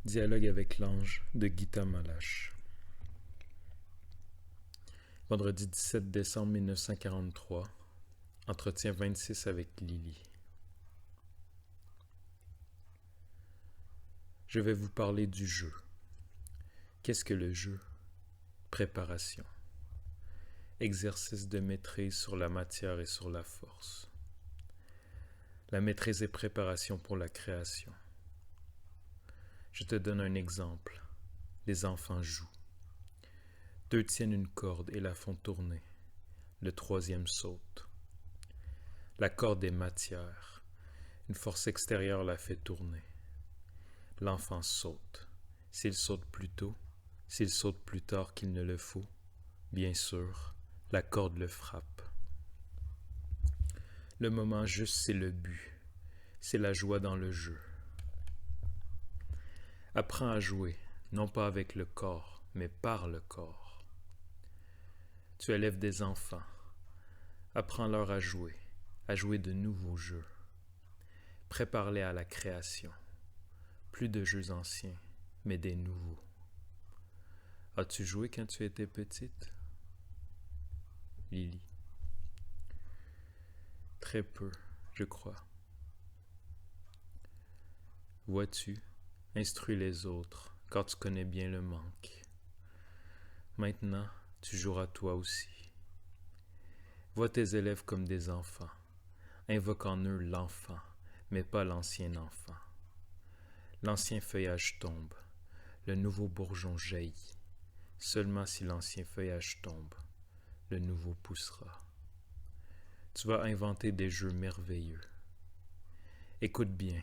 Dialogue avec l'ange de Gita Malache. Vendredi 17 décembre 1943. Entretien 26 avec Lily. Je vais vous parler du jeu. Qu'est-ce que le jeu? Préparation. Exercice de maîtrise sur la matière et sur la force. La maîtrise et préparation pour la création. Je te donne un exemple. Les enfants jouent. Deux tiennent une corde et la font tourner. Le troisième saute. La corde est matière. Une force extérieure la fait tourner. L'enfant saute. S'il saute plus tôt, s'il saute plus tard qu'il ne le faut, bien sûr, la corde le frappe. Le moment juste, c'est le but. C'est la joie dans le jeu. Apprends à jouer, non pas avec le corps, mais par le corps. Tu élèves des enfants. Apprends-leur à jouer de nouveaux jeux. Prépare-les à la création. Plus de jeux anciens, mais des nouveaux. As-tu joué quand tu étais petite? Lily. Très peu, je crois. Vois-tu, instruis les autres, car tu connais bien le manque. Maintenant, tu joueras toi aussi. Vois tes élèves comme des enfants. Invoque en eux l'enfant, mais pas l'ancien enfant. L'ancien feuillage tombe, le nouveau bourgeon jaillit. Seulement si l'ancien feuillage tombe, le nouveau poussera. Tu vas inventer des jeux merveilleux. Écoute bien,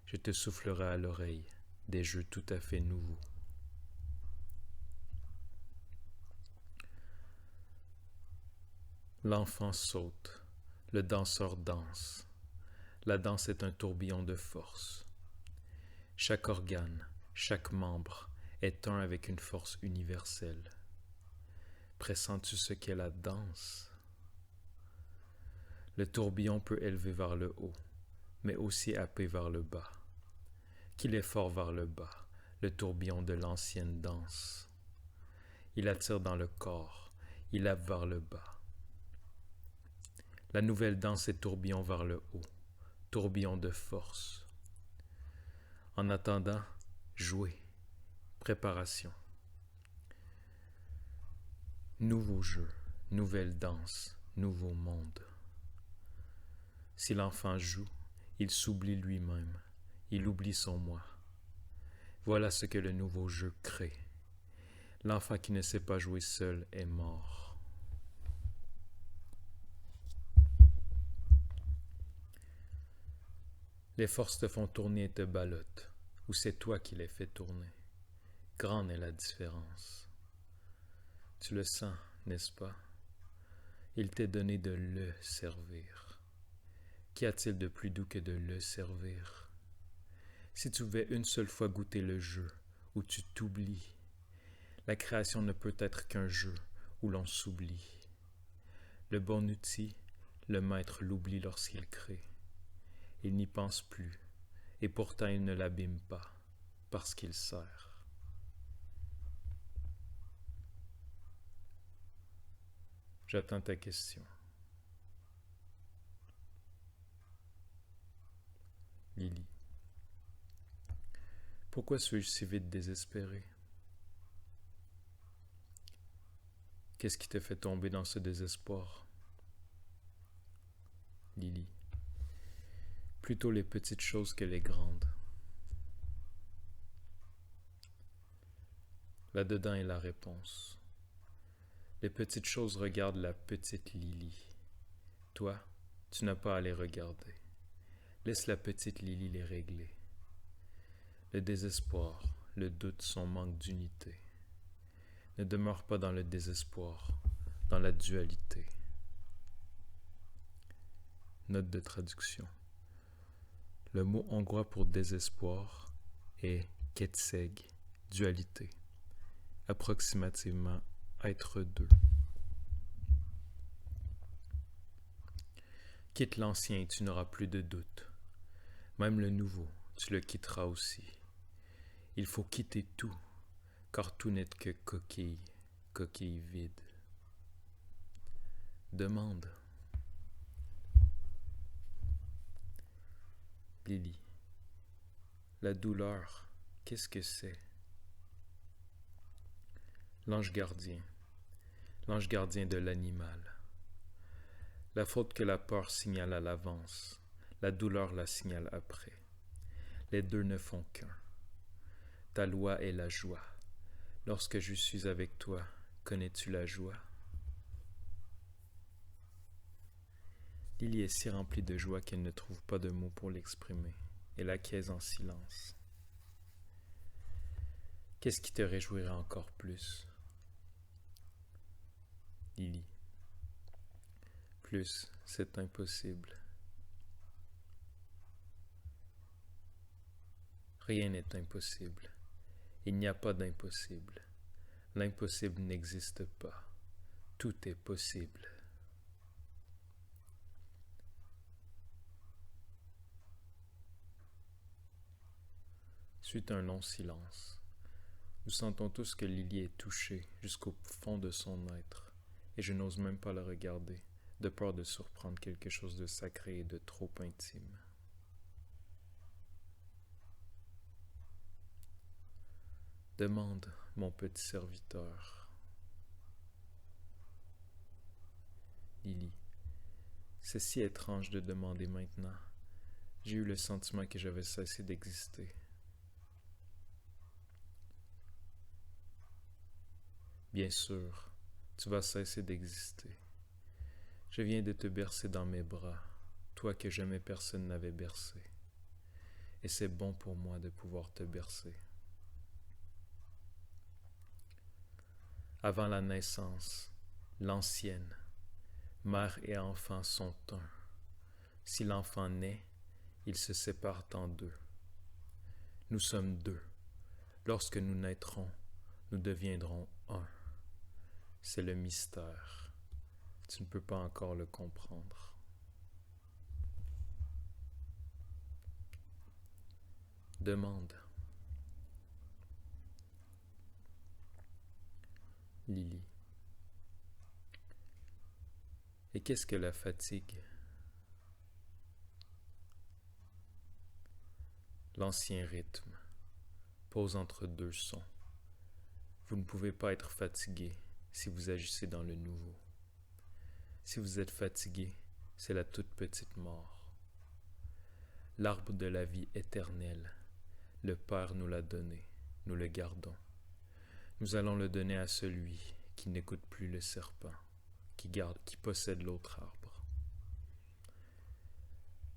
je te soufflerai à l'oreille des jeux tout à fait nouveaux. L'enfant saute, le danseur danse. La danse est un tourbillon de force. Chaque organe, chaque membre est un avec une force universelle. Pressens-tu ce qu'est la danse? Le tourbillon peut élever vers le haut, mais aussi happer vers le bas. Qu'il est fort vers le bas, le tourbillon de l'ancienne danse. Il attire dans le corps, il happe vers le bas. La nouvelle danse est tourbillon vers le haut, tourbillon de force. En attendant, jouez, préparation. Nouveau jeu, nouvelle danse, nouveau monde. Si l'enfant joue, il s'oublie lui-même, il oublie son moi. Voilà ce que le nouveau jeu crée. L'enfant qui ne sait pas jouer seul est mort. Les forces te font tourner et te ballottent, ou c'est toi qui les fais tourner. Grande est la différence. Tu le sens, n'est-ce pas? Il t'est donné de le servir. Qu'y a-t-il de plus doux que de le servir? Si tu pouvais une seule fois goûter le jeu, où tu t'oublies, la création ne peut être qu'un jeu où l'on s'oublie. Le bon outil, le maître l'oublie lorsqu'il crée. Il n'y pense plus, et pourtant il ne l'abîme pas, parce qu'il sert. J'attends ta question. Lily. Pourquoi suis-je si vite désespéré? Qu'est-ce qui te fait tomber dans ce désespoir? Lily. Plutôt les petites choses que les grandes. Là-dedans est la réponse. Les petites choses regardent la petite Lily. Toi, tu n'as pas à les regarder. Laisse la petite Lily les régler. Le désespoir, le doute, son manque d'unité. Ne demeure pas dans le désespoir, dans la dualité. Note de traduction. Le mot hongrois pour désespoir est kétség, dualité, approximativement être deux. Quitte l'ancien et tu n'auras plus de doute. Même le nouveau, tu le quitteras aussi. Il faut quitter tout, car tout n'est que coquille, coquille vide. Demande. Lily. La douleur, qu'est-ce que c'est? L'ange gardien de l'animal. La faute que la peur signale à l'avance, la douleur la signale après. Les deux ne font qu'un. Ta loi est la joie. Lorsque je suis avec toi, connais-tu la joie? Lily est si remplie de joie qu'elle ne trouve pas de mots pour l'exprimer. Elle acquiesce en silence. Qu'est-ce qui te réjouirait encore plus? Lily. Plus, c'est impossible. Rien n'est impossible. Il n'y a pas d'impossible. L'impossible n'existe pas. Tout est possible. Suit un long silence. Nous sentons tous que Lily est touchée jusqu'au fond de son être, et je n'ose même pas la regarder, de peur de surprendre quelque chose de sacré et de trop intime. Demande, mon petit serviteur. Lily. C'est si étrange de demander maintenant. J'ai eu le sentiment que j'avais cessé d'exister. Bien sûr, tu vas cesser d'exister. Je viens de te bercer dans mes bras, toi que jamais personne n'avait bercé. Et c'est bon pour moi de pouvoir te bercer. Avant la naissance, l'ancienne, mère et enfant sont un. Si l'enfant naît, ils se séparent en deux. Nous sommes deux. Lorsque nous naîtrons, nous deviendrons un. C'est le mystère. Tu ne peux pas encore le comprendre. Demande. Lily. Et qu'est-ce que la fatigue? L'ancien rythme. Pause entre deux sons. Vous ne pouvez pas être fatigué si vous agissez dans le nouveau. Si vous êtes fatigué, c'est la toute petite mort. L'arbre de la vie éternelle, le Père nous l'a donné, nous le gardons. Nous allons le donner à celui qui n'écoute plus le serpent, qui possède l'autre arbre.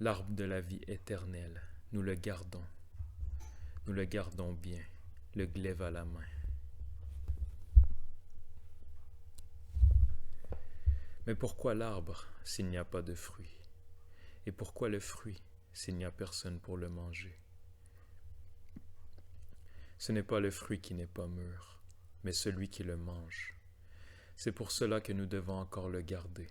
L'arbre de la vie éternelle, nous le gardons bien, le glaive à la main. Mais pourquoi l'arbre s'il n'y a pas de fruit? Et pourquoi le fruit s'il n'y a personne pour le manger? Ce n'est pas le fruit qui n'est pas mûr, mais celui qui le mange. C'est pour cela que nous devons encore le garder.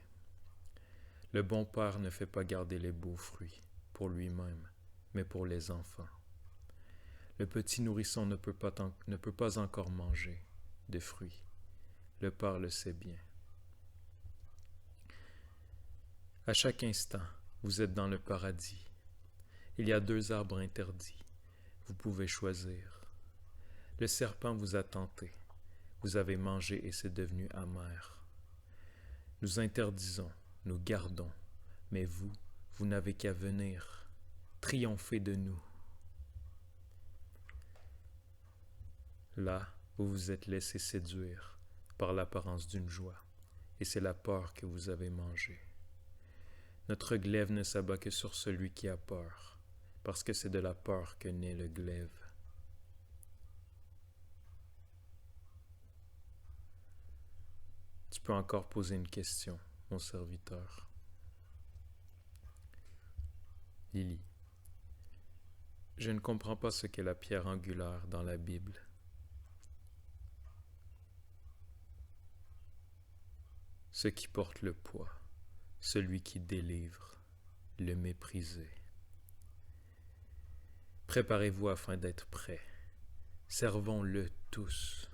Le bon père ne fait pas garder les beaux fruits pour lui-même, mais pour les enfants. Le petit nourrisson ne peut pas encore manger de fruits. Le père le sait bien. À chaque instant, vous êtes dans le paradis. Il y a deux arbres interdits. Vous pouvez choisir. Le serpent vous a tenté. Vous avez mangé et c'est devenu amer. Nous interdisons, nous gardons, mais vous n'avez qu'à venir, triompher de nous. Là, vous vous êtes laissé séduire par l'apparence d'une joie, et c'est la peur que vous avez mangée. Notre glaive ne s'abat que sur celui qui a peur, parce que c'est de la peur que naît le glaive. Tu peux encore poser une question, mon serviteur. Lily. Je ne comprends pas ce qu'est la pierre angulaire dans la Bible. Ce qui porte le poids, celui qui délivre, le méprisé. Préparez-vous afin d'être prêt. Servons-le tous.